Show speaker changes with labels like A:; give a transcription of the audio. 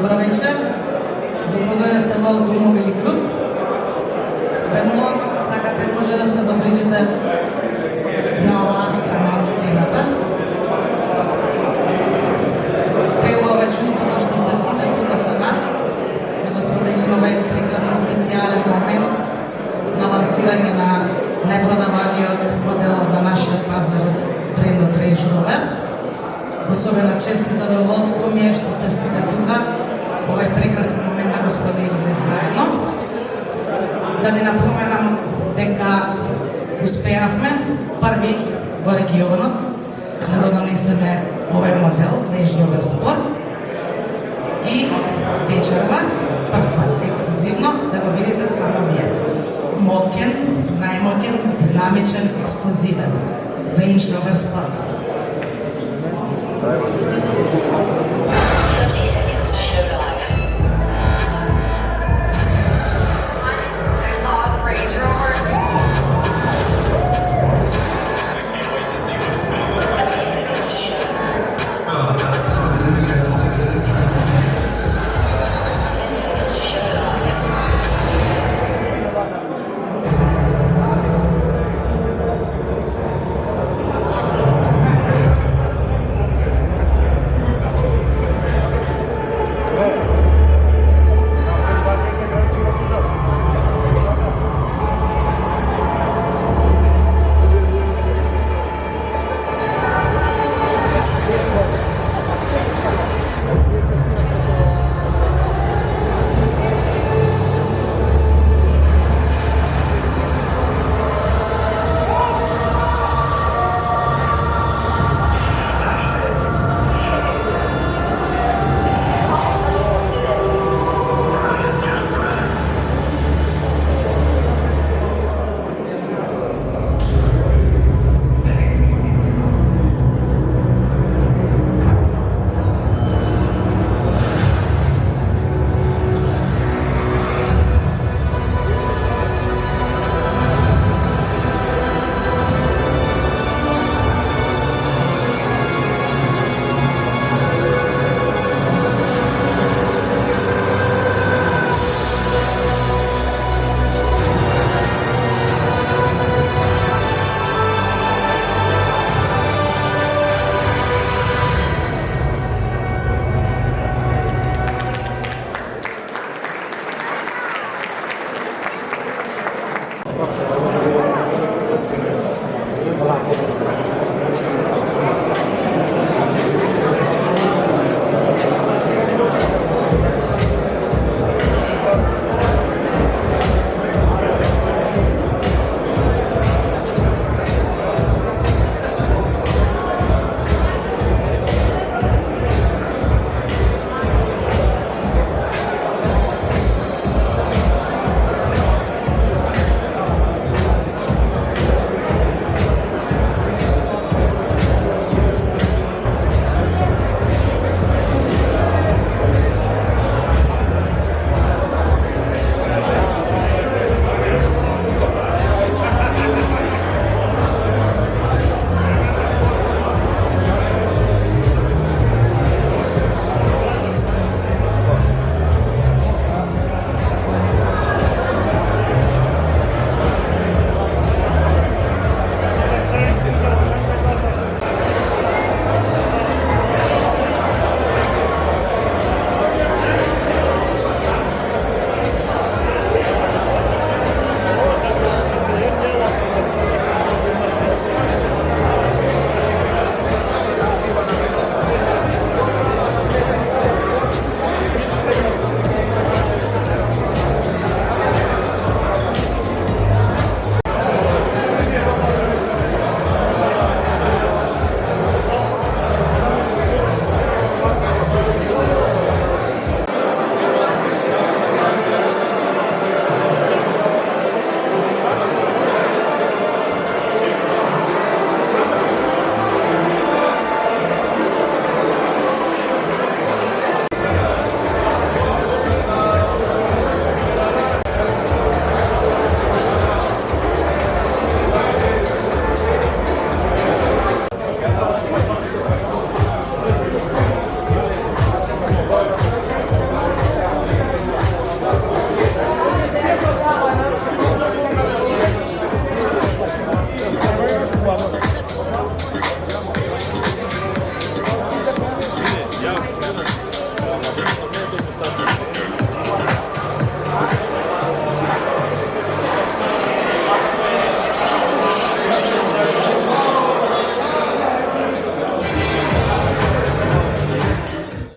A: Добро вечер. Добро дојдовте во Автомобили Груп. Верувам, ако сакате, може да се доближите на оваа страна од сцената. Преубаво е чувството што сте сите тука со нас, да го споделиме овој прекрасен специјален момент на лансирање на најпродаваниот модел на нашиот пазар од Trendot Range Rover. Особено чест и задоволство ми е што сте сите тука, овој прекрасен момент да го споделиме заедно. Да ви напоменам дека успеавме први во регионот да го донесеме овој модел Range Rover Sport и вечерва прв пат ексклузивно да го видите само вие. Моќен, најмоќен, динамичен, ексклузивен Range Rover Sport.